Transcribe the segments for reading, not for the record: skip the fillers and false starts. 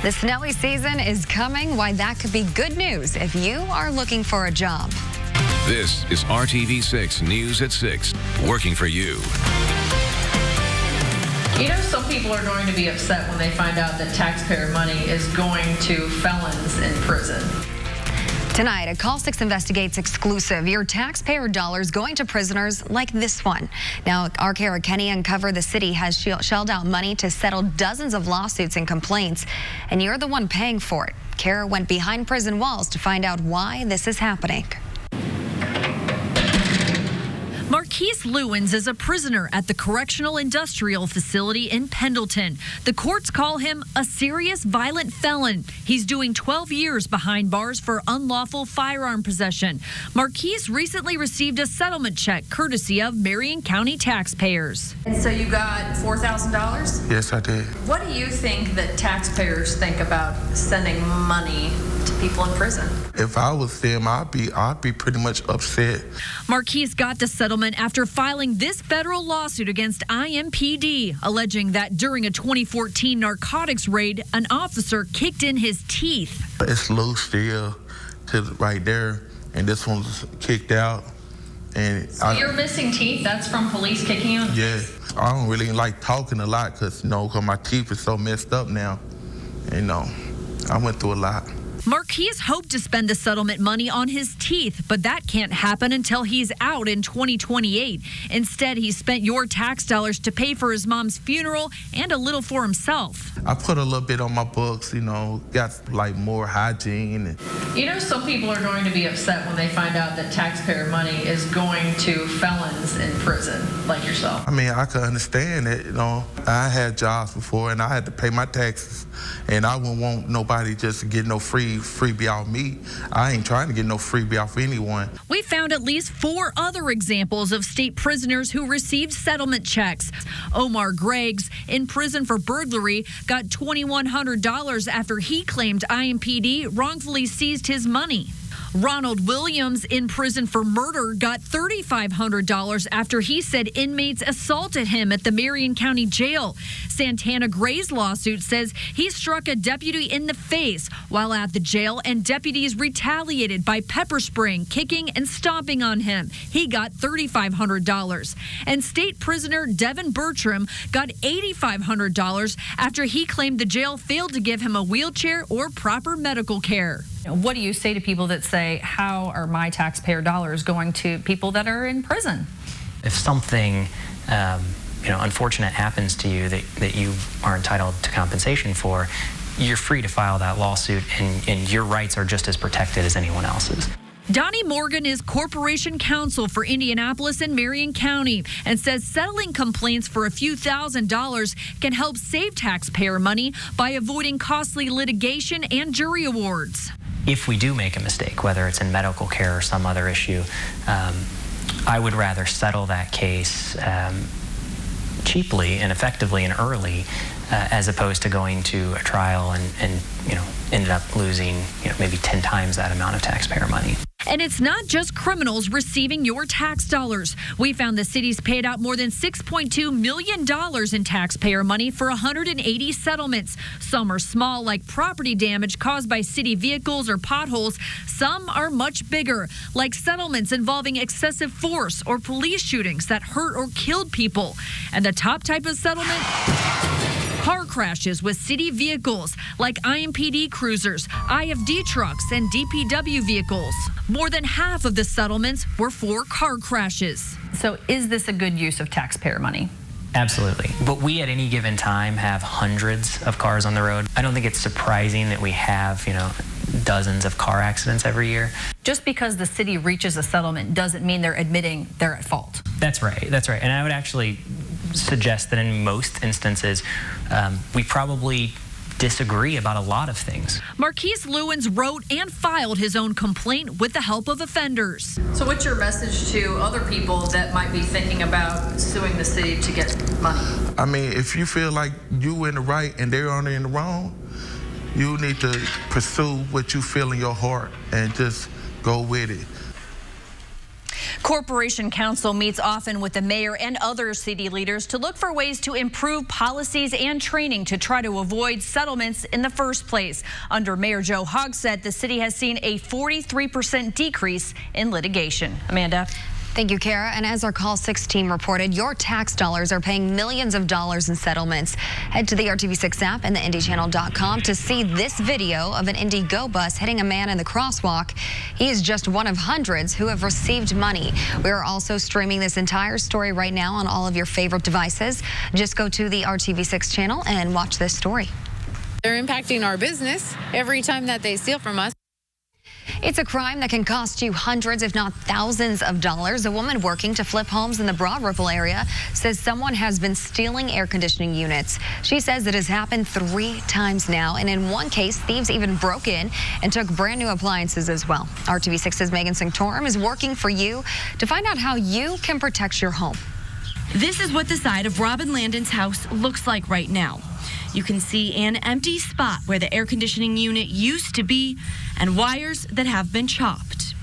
The snowy season is coming. Why, that could be good news if you are looking for a job. This is RTV6 News at 6, working for you. You know, some people are going to be upset when they find out that taxpayer money is going to felons in prison. Tonight, a Call 6 Investigates exclusive. Your taxpayer dollars going to prisoners like this one. Now, our Kara Kenny uncovered the city has shelled out money to settle dozens of lawsuits and complaints, and you're the one paying for it. Kara went behind prison walls to find out why this is happening. Marquise Lewins is a prisoner at the Correctional Industrial Facility in Pendleton. The courts call him a serious violent felon. He's doing 12 years behind bars for unlawful firearm possession. Marquise recently received a settlement check courtesy of Marion County taxpayers. And so you got $4,000? Yes, I did. What do you think that taxpayers think about sending money to people in prison? If I was them, I'd be pretty much upset. Marquise got the settlement after filing this federal lawsuit against IMPD, alleging that during a 2014 narcotics raid, an officer kicked in his teeth. It's loose still to right there, and this one's kicked out. And so you're missing teeth? That's from police kicking you? Yeah. I don't really like talking a lot because, cause my teeth are so messed up now. I went through a lot. Marquise hoped to spend the settlement money on his teeth, but that can't happen until he's out in 2028. Instead, he spent your tax dollars to pay for his mom's funeral and a little for himself. I put a little bit on my books, got like more hygiene. You know, some people are going to be upset when they find out that taxpayer money is going to felons in prison, like yourself. I mean, I could understand it, I had jobs before and I had to pay my taxes, and I wouldn't want nobody just to get no freebie off me. I ain't trying to get no freebie off anyone. We found at least 4 other examples of state prisoners who received settlement checks. Omar Greggs, in prison for burglary, got $2,100 after he claimed IMPD wrongfully seized his money. Ronald Williams, in prison for murder, got $3,500 after he said inmates assaulted him at the Marion County Jail. Santana Gray's lawsuit says he struck a deputy in the face while at the jail, and deputies retaliated by pepper spraying, kicking, and stomping on him. He got $3,500. And state prisoner Devin Bertram got $8,500 after he claimed the jail failed to give him a wheelchair or proper medical care. What do you say to people that say, how are my taxpayer dollars going to people that are in prison? If something unfortunate happens to you that you are entitled to compensation for, you're free to file that lawsuit, and your rights are just as protected as anyone else's. Donnie Morgan is corporation counsel for Indianapolis and Marion County and says settling complaints for a few $1,000s can help save taxpayer money by avoiding costly litigation and jury awards. If we do make a mistake, whether it's in medical care or some other issue, I would rather settle that case cheaply and effectively and early, as opposed to going to a trial and ended up losing maybe 10 times that amount of taxpayer money. And it's not just criminals receiving your tax dollars. We found the city's paid out more than $6.2 million in taxpayer money for 180 settlements. Some are small, like property damage caused by city vehicles or potholes. Some are much bigger, like settlements involving excessive force or police shootings that hurt or killed people. And the top type of settlement? Car crashes with city vehicles like IMPD cruisers, IFD trucks, and DPW vehicles. More than half of the settlements were for car crashes. So is this a good use of taxpayer money? Absolutely. But we at any given time have hundreds of cars on the road. I don't think it's surprising that we have, dozens of car accidents every year. Just because the city reaches a settlement doesn't mean they're admitting they're at fault. That's right. And I would actually suggest that in most instances, we probably disagree about a lot of things. Marquise Lewins wrote and filed his own complaint with the help of offenders. So what's your message to other people that might be thinking about suing the city to get money? I mean, if you feel like you in the right and they're on in the wrong, you need to pursue what you feel in your heart and just go with it. Corporation Council meets often with the mayor and other city leaders to look for ways to improve policies and training to try to avoid settlements in the first place. Under Mayor Joe Hogsett, the city has seen a 43% decrease in litigation. Amanda. Thank you, Kara. And as our Call 6 team reported, your tax dollars are paying millions of dollars in settlements. Head to the RTV6 app and the IndyChannel.com to see this video of an Indy Go bus hitting a man in the crosswalk. He is just one of hundreds who have received money. We are also streaming this entire story right now on all of your favorite devices. Just go to the RTV6 channel and watch this story. They're impacting our business every time that they steal from us. It's a crime that can cost you hundreds, if not thousands of dollars. A woman working to flip homes in the Broad Ripple area says someone has been stealing air conditioning units. She says it has happened 3 times now, and in one case, thieves even broke in and took brand new appliances as well. RTV6's Megan Sanctorum is working for you to find out how you can protect your home. This is what the side of Robin Landon's house looks like right now. You can see an empty spot where the air conditioning unit used to be and wires that have been chopped.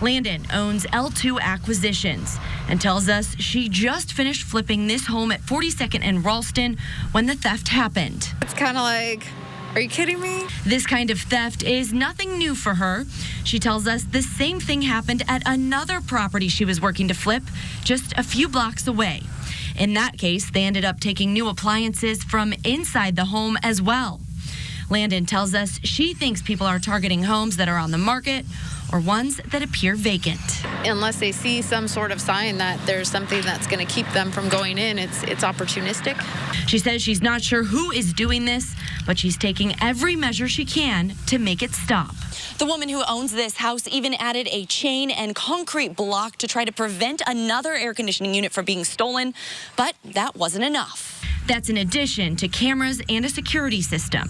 Landon owns L2 Acquisitions and tells us she just finished flipping this home at 42nd and Ralston when the theft happened. It's kind of like, are you kidding me? This kind of theft is nothing new for her. She tells us the same thing happened at another property she was working to flip just a few blocks away. In that case, they ended up taking new appliances from inside the home as well. Landon tells us she thinks people are targeting homes that are on the market or ones that appear vacant. Unless they see some sort of sign that there's something that's going to keep them from going in, it's opportunistic. She says she's not sure who is doing this, but she's taking every measure she can to make it stop. The woman who owns this house even added a chain and concrete block to try to prevent another air conditioning unit from being stolen, but that wasn't enough. That's in addition to cameras and a security system.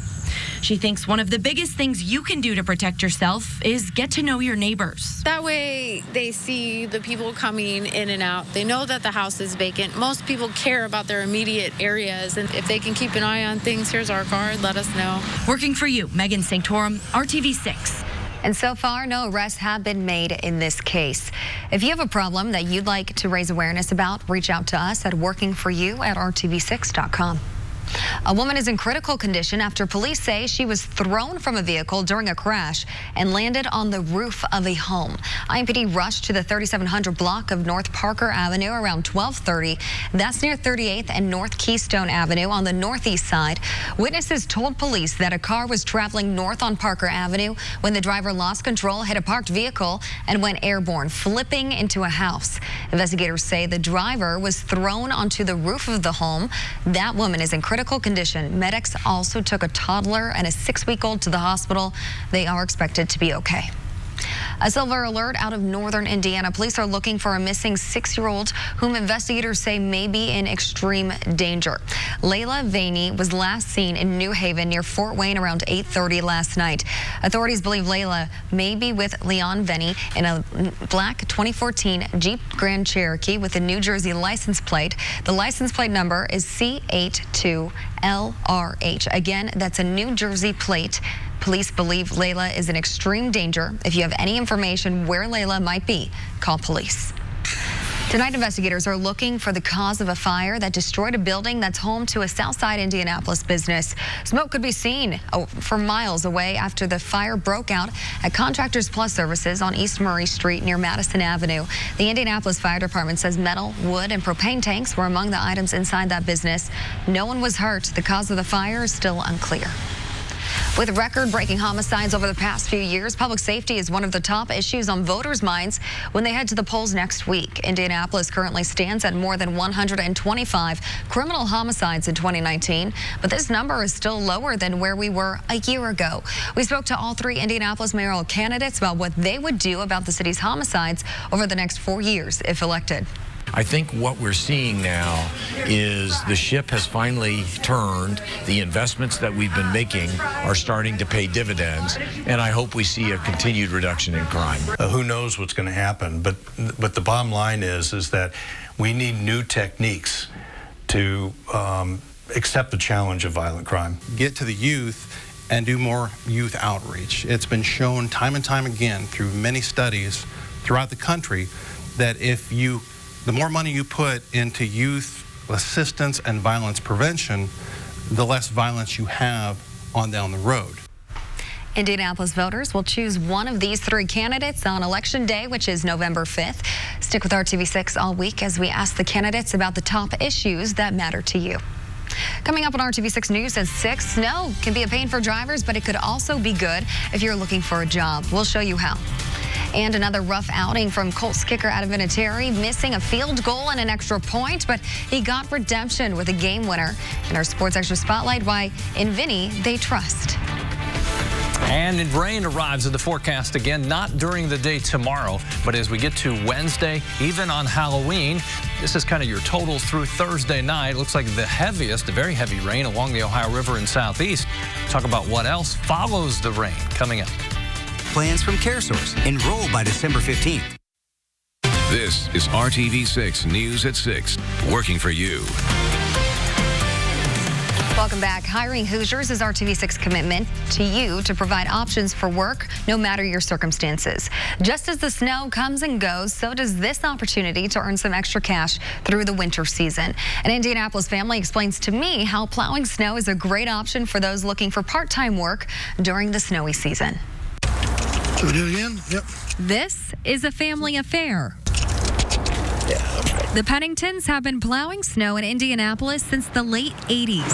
She thinks one of the biggest things you can do to protect yourself is get to know your neighbors. That way they see the people coming in and out. They know that the house is vacant. Most people care about their immediate areas, and if they can keep an eye on things, here's our card, let us know. Working for you, Megan Sanctorum, RTV6. And so far, no arrests have been made in this case. If you have a problem that you'd like to raise awareness about, reach out to us at workingforyou@rtv6.com. A woman is in critical condition after police say she was thrown from a vehicle during a crash and landed on the roof of a home. IMPD rushed to the 3700 block of North Parker Avenue around 12:30. That's near 38th and North Keystone Avenue on the northeast side. Witnesses told police that a car was traveling north on Parker Avenue when the driver lost control, hit a parked vehicle, and went airborne, flipping into a house. Investigators say the driver was thrown onto the roof of the home. That woman is in critical condition. Medics also took a toddler and a 6-week-old to the hospital. They are expected to be okay. A silver alert out of northern Indiana. Police are looking for a missing 6-year-old whom investigators say may be in extreme danger. Layla Vaney was last seen in New Haven near Fort Wayne around 8:30 last night. Authorities believe Layla may be with Leon Vaney in a black 2014 Jeep Grand Cherokee with a New Jersey license plate. The license plate number is C82LRH. Again, that's a New Jersey plate. Police believe Layla is in extreme danger. If you have any information where Layla might be, call police. Tonight, investigators are looking for the cause of a fire that destroyed a building that's home to a Southside Indianapolis business. Smoke could be seen for miles away after the fire broke out at Contractors Plus Services on East Murray Street near Madison Avenue. The Indianapolis Fire Department says metal, wood, and propane tanks were among the items inside that business. No one was hurt. The cause of the fire is still unclear. With record-breaking homicides over the past few years, public safety is one of the top issues on voters' minds when they head to the polls next week. Indianapolis currently stands at more than 125 criminal homicides in 2019, but this number is still lower than where we were a year ago. We spoke to all 3 Indianapolis mayoral candidates about what they would do about the city's homicides over the next 4 years if elected. I think what we're seeing now is the ship has finally turned. The investments that we've been making are starting to pay dividends, and I hope we see a continued reduction in crime. Who knows what's going to happen, but the bottom line is that we need new techniques to accept the challenge of violent crime. Get to the youth and do more youth outreach. It's been shown time and time again through many studies throughout the country that the more money you put into youth assistance and violence prevention, the less violence you have on down the road. Indianapolis voters will choose one of these 3 candidates on Election Day, which is November 5th. Stick with RTV6 all week as we ask the candidates about the top issues that matter to you. Coming up on RTV6 News at 6, snow can be a pain for drivers, but it could also be good if you're looking for a job. We'll show you how. And another rough outing from Colts kicker Adam Vinatieri, missing a field goal and an extra point, but he got redemption with a game winner. In our Sports Extra Spotlight, why in Vinny they trust. And rain arrives in the forecast again, not during the day tomorrow, but as we get to Wednesday, even on Halloween. This is kind of your total through Thursday night. Looks like the very heavy rain along the Ohio River and southeast. Talk about what else follows the rain coming up. Plans from CareSource. Enroll by December 15th. This is RTV6 News at 6, working for you. Welcome back. Hiring Hoosiers is RTV6 commitment to you to provide options for work, no matter your circumstances. Just as the snow comes and goes, so does this opportunity to earn some extra cash through the winter season. An Indianapolis family explains to me how plowing snow is a great option for those looking for part-time work during the snowy season. Should we do it again? Yep. This is a family affair. The Penningtons have been plowing snow in Indianapolis since the late 80s.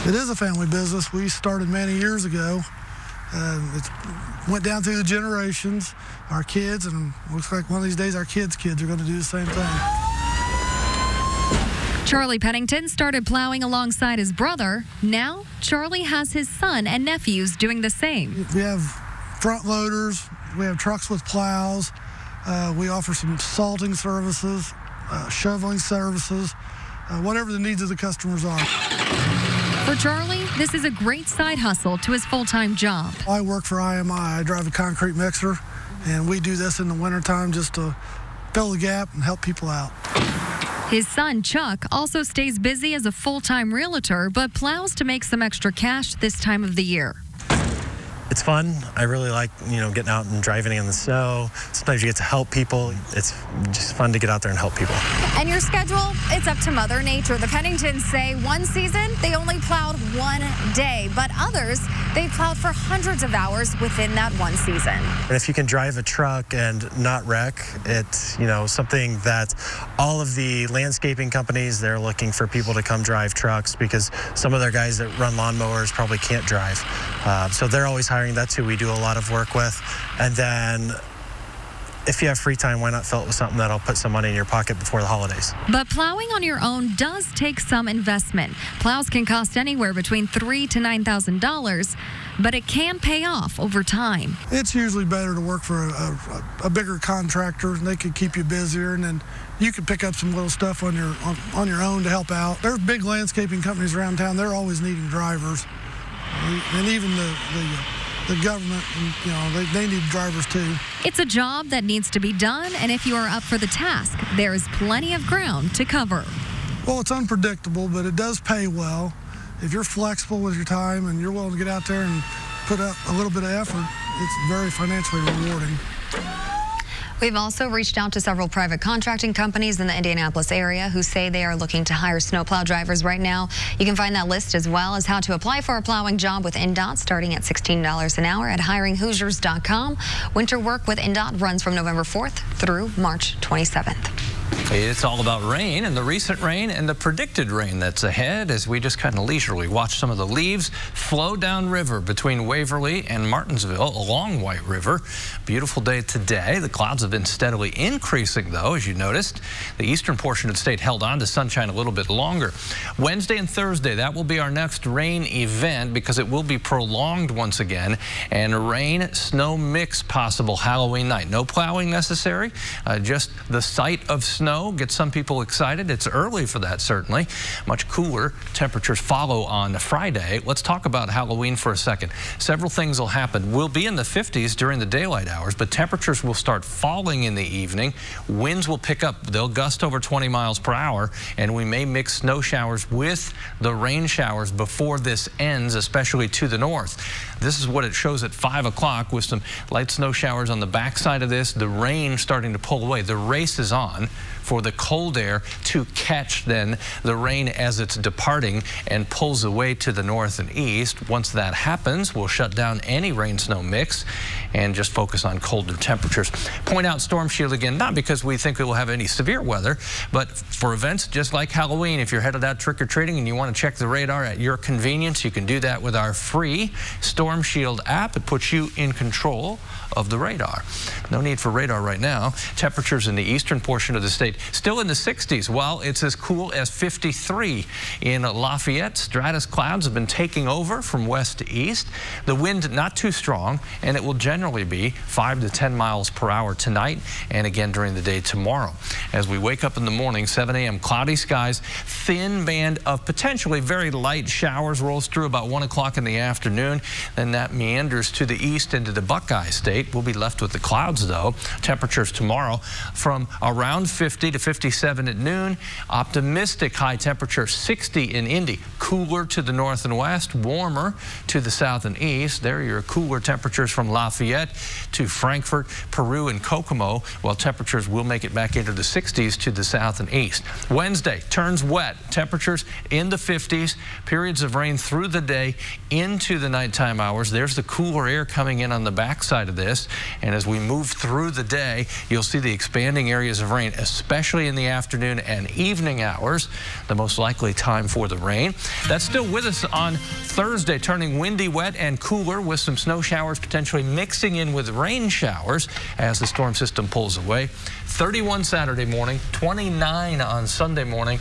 It is a family business. We started many years ago. It went down through the generations, our kids, and looks like one of these days our kids' kids are going to do the same thing. Charlie Pennington started plowing alongside his brother. Now, Charlie has his son and nephews doing the same. We have front loaders. We have trucks with plows. We offer some salting services, shoveling services, whatever the needs of the customers are. For Charlie, this is a great side hustle to his full-time job. I work for IMI. I drive a concrete mixer, and we do this in the wintertime just to fill the gap and help people out. His son, Chuck, also stays busy as a full-time realtor, but plows to make some extra cash this time of the year. It's fun. I really like, getting out and driving in the snow. Sometimes you get to help people. It's just fun to get out there and help people. And your schedule, it's up to Mother Nature. The Penningtons say one season, they only plowed one day, but others, they plowed for hundreds of hours within that one season. And if you can drive a truck and not wreck, it's, something that all of the landscaping companies, they're looking for people to come drive trucks because some of their guys that run lawnmowers probably can't drive. So they're always hiring. That's who we do a lot of work with. And then if you have free time, why not fill it with something that'll put some money in your pocket before the holidays? But plowing on your own does take some investment. Plows can cost anywhere between $3,000 to $9,000, but it can pay off over time. It's usually better to work for a bigger contractor, and they can keep you busier, and then you can pick up some little stuff on your own to help out. There's big landscaping companies around town. They're always needing drivers, and even the government, they need drivers too. It's a job that needs to be done, and if you are up for the task, there is plenty of ground to cover. Well, it's unpredictable, but it does pay well. If you're flexible with your time and you're willing to get out there and put up a little bit of effort, it's very financially rewarding. We've also reached out to several private contracting companies in the Indianapolis area who say they are looking to hire snowplow drivers right now. You can find that list as well as how to apply for a plowing job with INDOT starting at $16 an hour at hiringhoosiers.com. Winter work with INDOT runs from November 4th through March 27th. It's all about rain and the recent rain and the predicted rain that's ahead as we just kind of leisurely watch some of the leaves flow down river between Waverly and Martinsville along White River. Beautiful day today. The clouds have been steadily increasing, though, as you noticed. The eastern portion of the state held on to sunshine a little bit longer. Wednesday and Thursday, that will be our next rain event because it will be prolonged once again. And rain, snow mix possible Halloween night. No plowing necessary, just the sight of snow, get some people excited. It's early for that, certainly. Much cooler temperatures follow on Friday. Let's talk about Halloween for a second. Several things will happen. We'll be in the 50s during the daylight hours, but temperatures will start falling in the evening. Winds will pick up. They'll gust over 20 miles per hour, and we may mix snow showers with the rain showers before this ends, especially to the north. This is what it shows at 5 o'clock with some light snow showers on the backside of this, the rain starting to pull away. The race is on for the cold air to catch then the rain as it's departing and pulls away to the north and east. Once that happens, we'll shut down any rain-snow mix and just focus on colder temperatures. Point out Storm Shield again, not because we think it will have any severe weather, but for events just like Halloween, if you're headed out trick-or-treating and you want to check the radar at your convenience, you can do that with our free Storm Shield app. It puts you in control of the radar. No need for radar right now. Temperatures in the eastern portion of the state still in the 60s, while it's as cool as 53 in Lafayette. Stratus clouds have been taking over from west to east. The wind not too strong, and it will generally be 5 to 10 miles per hour tonight and again during the day tomorrow. As we wake up in the morning, 7 a.m., cloudy skies, thin band of potentially very light showers rolls through about 1 o'clock in the afternoon. Then that meanders to the east into the Buckeye State. We'll be left with the clouds, though. Temperatures tomorrow from around 50 to 57 at noon. Optimistic high temperature 60 in Indy. Cooler to the north and west, warmer to the south and east. There are your cooler temperatures from Lafayette to Frankfort, Peru, and Kokomo, while temperatures will make it back into the 60s to the south and east. Wednesday turns wet. Temperatures in the 50s. Periods of rain through the day into the nighttime hours. There's the cooler air coming in on the backside of this. And as we move through the day, you'll see the expanding areas of rain, especially in the afternoon and evening hours, the most likely time for the rain. That's still with us on Thursday, turning windy, wet, and cooler with some snow showers potentially mixing in with rain showers as the storm system pulls away. 31 Saturday morning, 29 on Sunday morning.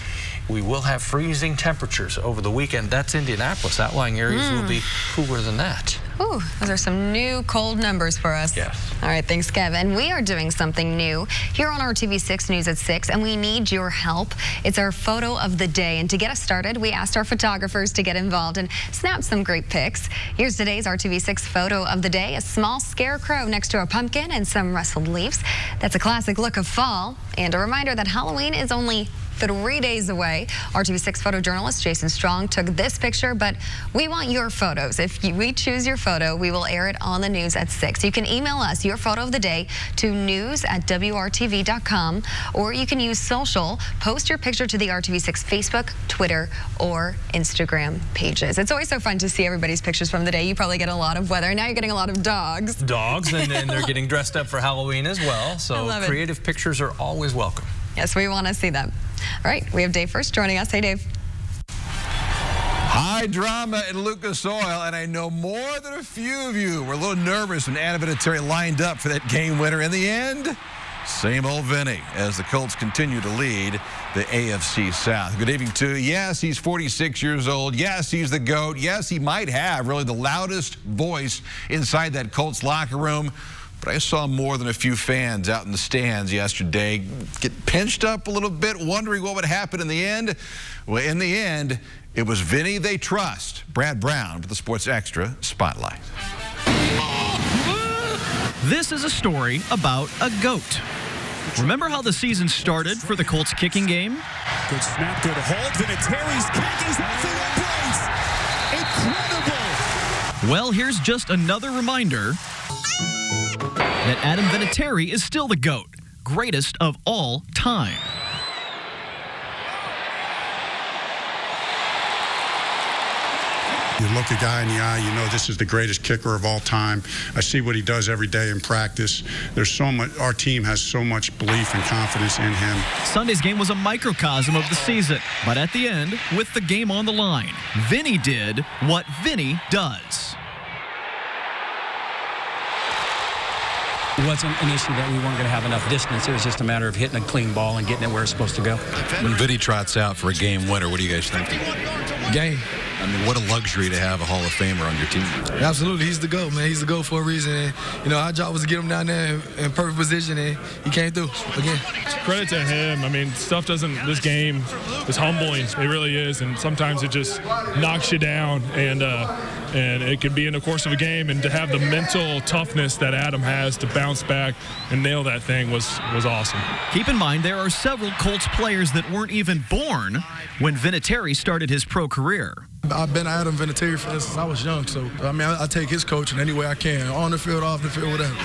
We will have freezing temperatures over the weekend. That's Indianapolis. Outlying areas will be cooler than that. Ooh, those are some new cold numbers for us. Yes. All right, thanks, Kev. And we are doing something new here on RTV6 News at 6, and we need your help. It's our photo of the day. And to get us started, we asked our photographers to get involved and snap some great pics. Here's today's RTV6 photo of the day, a small scarecrow next to a pumpkin and some rustled leaves. That's a classic look of fall. And a reminder that Halloween is only 3 days away. RTV6 photojournalist Jason Strong took this picture, but we want your photos. If we choose your photo, we will air it on the news at 6. You can email us your photo of the day to news@wrtv.com, or you can use social. Post your picture to the RTV6 Facebook, Twitter, or Instagram pages. It's always so fun to see everybody's pictures from the day. You probably get a lot of weather. Now you're getting a lot of dogs. Dogs, and then they're getting dressed up for Halloween as well. So creative pictures are always welcome. Yes, we want to see them. All right, we have Dave first joining us. Hey, Dave. High drama in Lucas Oil, and I know more than a few of you were a little nervous when Adam Vinatieri lined up for that game winner. In the end, same old Vinny as the Colts continue to lead the AFC South. Good evening to you. Yes, he's 46 years old. Yes, he's the GOAT. Yes, he might have really the loudest voice inside that Colts locker room. But I saw more than a few fans out in the stands yesterday get pinched up a little bit, wondering what would happen in the end. Well, in the end, it was Vinny they trust. Brad Brown with the Sports Extra Spotlight. This is a story about a goat. Remember how the season started for the Colts kicking game? Good snap, good hold. Vinatieri's kick is off the embrace. Incredible. Well, here's just another reminder that Adam Vinatieri is still the GOAT, greatest of all time. You look a guy in the eye, you know this is the greatest kicker of all time. I see what he does every day in practice. There's so much, our team has so much belief and confidence in him. Sunday's game was a microcosm of the season, but at the end, with the game on the line, Vinny did what Vinny does. It wasn't an issue that we weren't going to have enough distance. It was just a matter of hitting a clean ball and getting it where it's supposed to go. When Vinny trots out for a game winner, what do you guys think? Game. I mean, what a luxury to have a Hall of Famer on your team. Absolutely. He's the GOAT, man. He's the GOAT for a reason. And, you know, our job was to get him down there in perfect position, and he came through again. Credit to him. I mean, this game is humbling. It really is. And sometimes it just knocks you down, and it can be in the course of a game. And to have the mental toughness that Adam has to bounce back and nail that thing was awesome. Keep in mind, there are several Colts players that weren't even born when Vinatieri started his pro career. I've been Adam Vinatieri since I was young, so I mean, I take his coaching any way I can, on the field, off the field, whatever.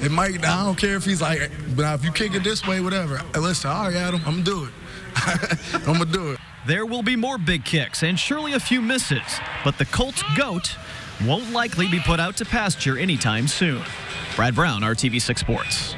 I don't care if he's like, but if you kick it this way, whatever. Hey, listen, all right, Adam, I'm gonna do it. I'm gonna do it. There will be more big kicks and surely a few misses, but the Colts GOAT won't likely be put out to pasture anytime soon. Brad Brown, RTV6 Sports.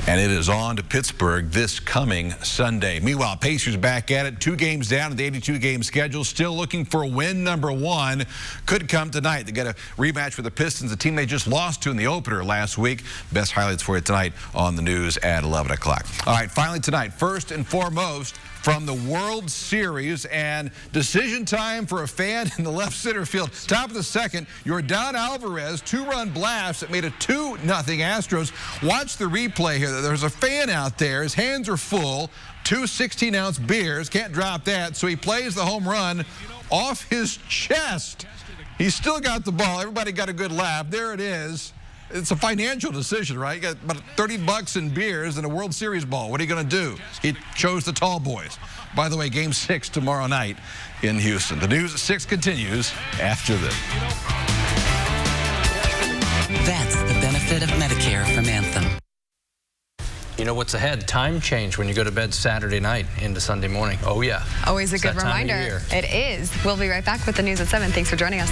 And it is on to Pittsburgh this coming Sunday. Meanwhile, Pacers back at it. 2 games down in the 82-game schedule. Still looking for win number 1. Could come tonight. They get a rematch with the Pistons, a team they just lost to in the opener last week. Best highlights for you tonight on the news at 11 o'clock. All right, finally tonight, first and foremost, from the World Series, and decision time for a fan in the left center field. Top of the second, Yordan Alvarez, 2-run blast that made it 2-0 Astros. Watch the replay here. There's a fan out there. His hands are full. 2 16-ounce beers. Can't drop that. So he plays the home run off his chest. He's still got the ball. Everybody got a good laugh. There it is. It's a financial decision, right? You got about $30 in beers and a World Series ball. What are you going to do? He chose the tall boys. By the way, Game 6 tomorrow night in Houston. The news at 6 continues after this. That's the benefit of Medicare from Anthem. You know what's ahead? Time change when you go to bed Saturday night into Sunday morning. Oh, yeah. Always a good reminder. It is. We'll be right back with the news at 7. Thanks for joining us.